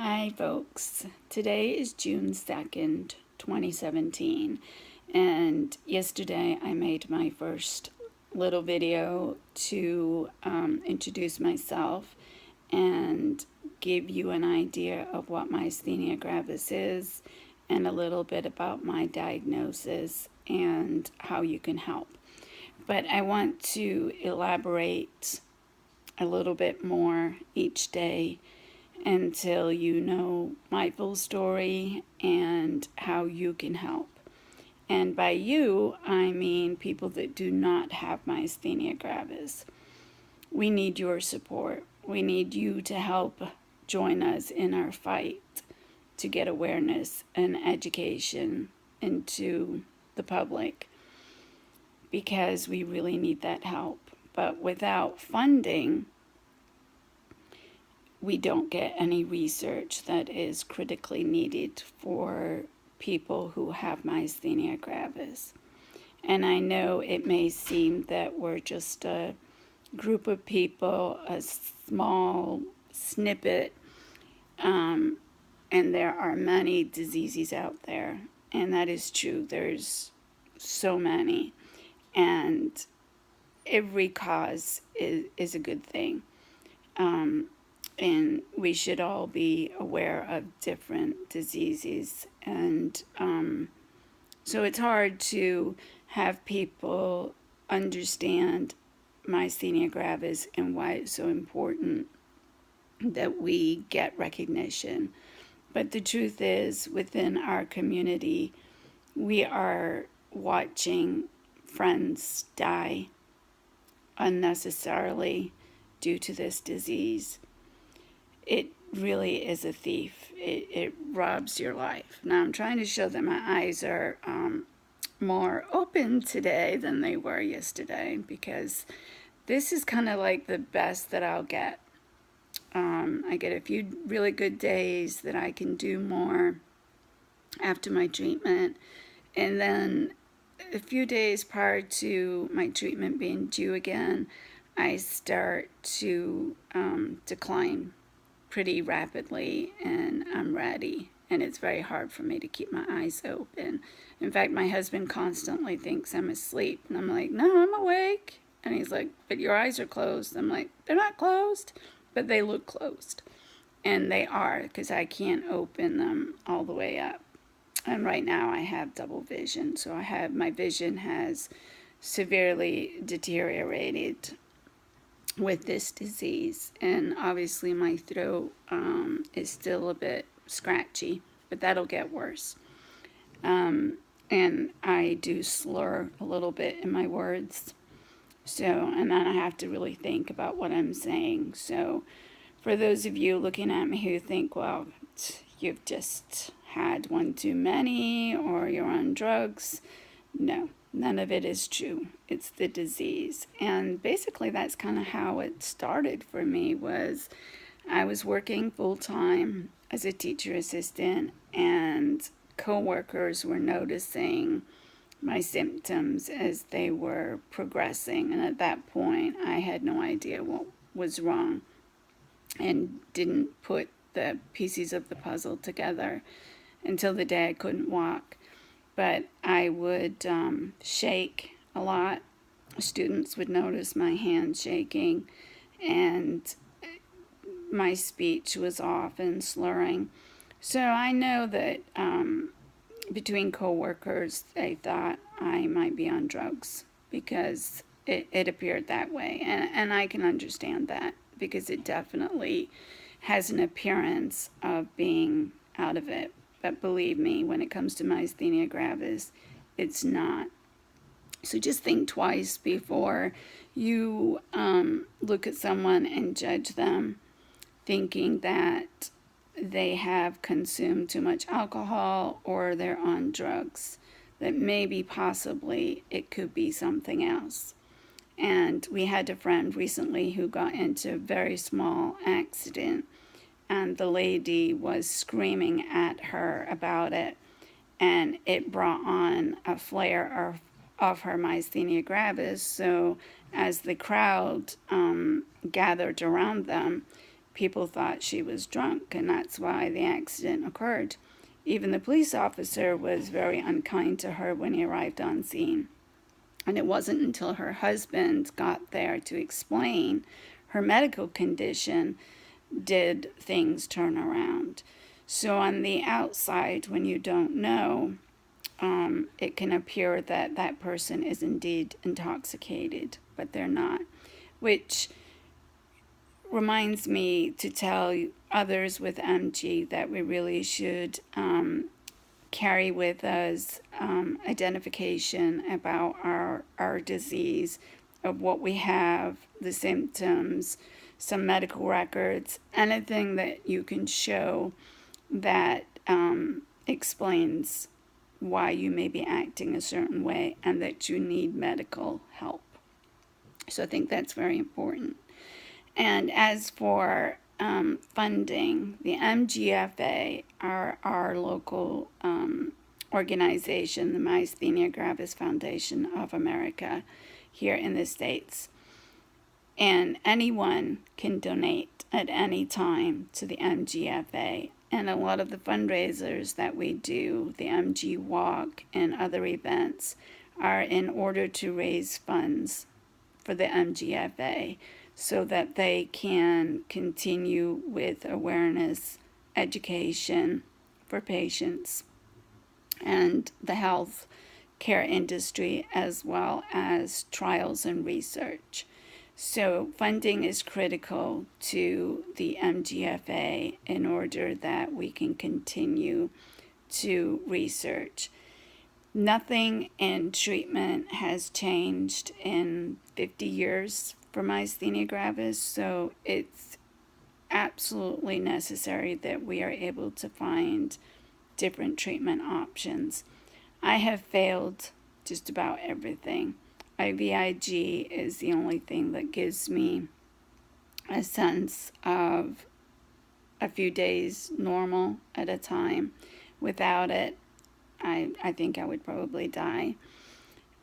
Hi, folks. Today is June 2nd, 2017, and yesterday I made my first little video to introduce myself and give you an idea of what myasthenia gravis is and a little bit about my diagnosis and how you can help. But I want to elaborate a little bit more each day until you know my full story and how you can help. And by you, I mean people that do not have myasthenia gravis. We need your support. We need you to help join us in our fight to get awareness and education into the public, because we really need that help. But without funding, we don't get any research that is critically needed for people who have myasthenia gravis. And I know it may seem that we're just a group of people, a small snippet, and there are many diseases out there. And that is true. There's so many. And every cause is a good thing. And we should all be aware of different diseases. And so it's hard to have people understand myasthenia gravis and why it's so important that we get recognition. But the truth is, within our community, we are watching friends die unnecessarily due to this disease. It really is a thief. It robs your life. Now I'm trying to show that my eyes are more open today than they were yesterday, because this is kind of like the best that I'll get. I get a few really good days that I can do more after my treatment, and then a few days prior to my treatment being due again, I start to decline pretty rapidly, and I'm ready, and it's very hard for me to keep my eyes open. In fact, my husband constantly thinks I'm asleep, and I'm like, no, I'm awake. And he's like, but your eyes are closed. I'm like, they're not closed, but they look closed. And they are, because I can't open them all the way up. And right now I have double vision, so my vision has severely deteriorated with this disease, and obviously my throat is still a bit scratchy, but that'll get worse. And I do slur a little bit in my words, so, and then I have to really think about what I'm saying. So for those of you looking at me who think, well, you've just had one too many, or you're on drugs, no, none of it is true. It's the disease. And basically that's kind of how it started for me. Was I was working full-time as a teacher assistant, and coworkers were noticing my symptoms as they were progressing, and at that point I had no idea what was wrong and didn't put the pieces of the puzzle together until the day I couldn't walk. But I would shake a lot. Students would notice my hand shaking, and my speech was off and slurring. So I know that between coworkers, they thought I might be on drugs, because it appeared that way. And I can understand that, because it definitely has an appearance of being out of it. But believe me, when it comes to myasthenia gravis, it's not. So just think twice before you look at someone and judge them, thinking that they have consumed too much alcohol or they're on drugs. That maybe possibly it could be something else. And we had a friend recently who got into a very small accident, and the lady was screaming at her about it, and it brought on a flare of her myasthenia gravis. So as the crowd gathered around them, people thought she was drunk, and that's why the accident occurred. Even the police officer was very unkind to her when he arrived on scene. And it wasn't until her husband got there to explain her medical condition did things turn around. So on the outside, when you don't know, it can appear that that person is indeed intoxicated, but they're not, which reminds me to tell others with MG that we really should carry with us identification about our disease, of what we have, the symptoms, some medical records, anything that you can show that explains why you may be acting a certain way and that you need medical help. So I think that's very important. And as for funding, the MGFA, our local organization, the Myasthenia Gravis Foundation of America here in the States, and anyone can donate at any time to the MGFA. And a lot of the fundraisers that we do, the MG Walk and other events, are in order to raise funds for the MGFA so that they can continue with awareness, education for patients and the health care industry, as well as trials and research. So funding is critical to the MGFA in order that we can continue to research. Nothing in treatment has changed in 50 years for myasthenia gravis, so it's absolutely necessary that we are able to find different treatment options. I have failed just about everything. IVIG is the only thing that gives me a sense of a few days normal at a time. Without it, I think I would probably die.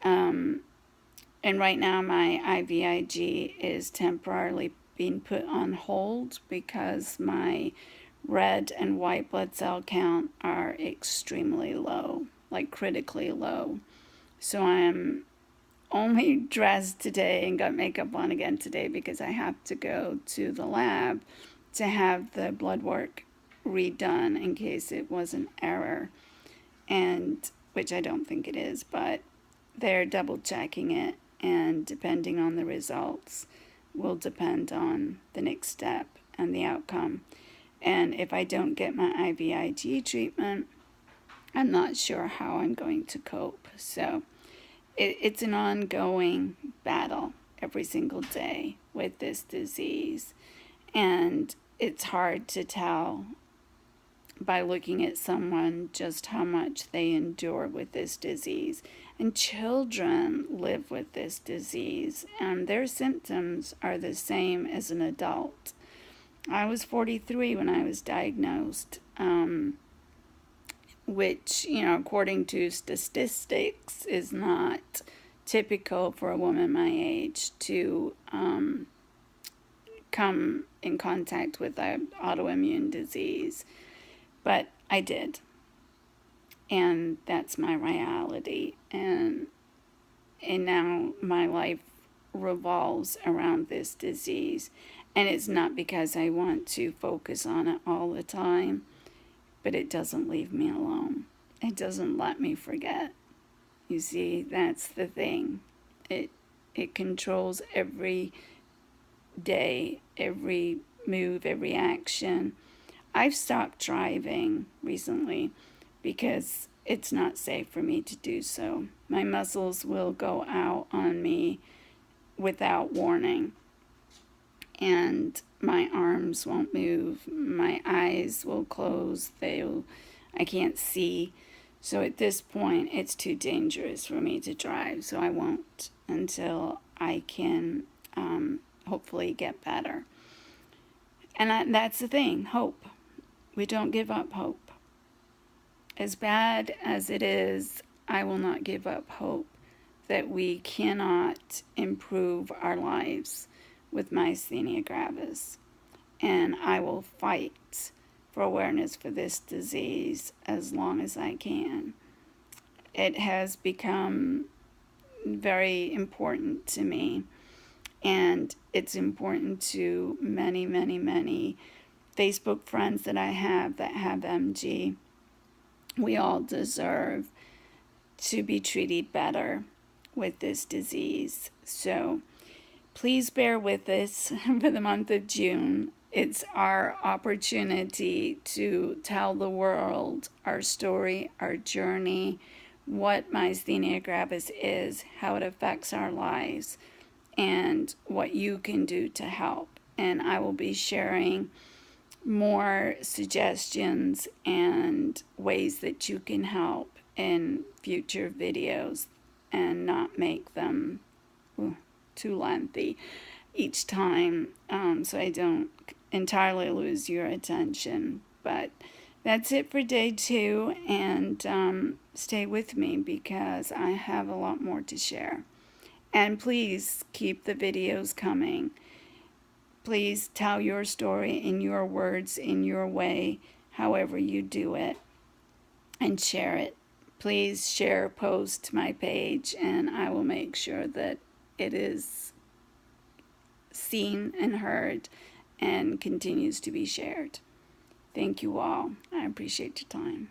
And right now my IVIG is temporarily being put on hold because my red and white blood cell count are extremely low, like critically low. So I am only dressed today and got makeup on again today because I have to go to the lab to have the blood work redone in case it was an error, and which I don't think it is, but they're double checking it, and depending on the results will depend on the next step and the outcome. And if I don't get my IVIG treatment, I'm not sure how I'm going to cope. So it's an ongoing battle every single day with this disease. And it's hard to tell by looking at someone just how much they endure with this disease. And children live with this disease, and their symptoms are the same as an adult. I was 43 when I was diagnosed, which, according to statistics, is not typical for a woman my age to come in contact with an autoimmune disease. But I did. And that's my reality. And now my life revolves around this disease. And it's not because I want to focus on it all the time, but it doesn't leave me alone. It doesn't let me forget. You see, that's the thing. It controls every day, every move, every action. I've stopped driving recently because it's not safe for me to do so. My muscles will go out on me without warning, and my arms won't move, my eyes will close, I can't see. So at this point, it's too dangerous for me to drive, so I won't until I can hopefully get better. And that's the thing, hope. We don't give up hope. As bad as it is, I will not give up hope that we cannot improve our lives with myasthenia gravis. and I will fight for awareness for this disease as long as I can. It has become very important to me, and it's important to many, many, many Facebook friends that I have that have MG. We all deserve to be treated better with this disease. So please bear with us for the month of June. It's our opportunity to tell the world our story, our journey, what myasthenia gravis is, how it affects our lives, and what you can do to help. And I will be sharing more suggestions and ways that you can help in future videos and not make them too lengthy each time, so I don't entirely lose your attention. But that's it for day 2, and stay with me because I have a lot more to share. And please keep the videos coming. Please tell your story in your words, in your way, however you do it, and share it. Please share, post my page, and I will make sure that it is seen and heard and continues to be shared. Thank you all. I appreciate your time.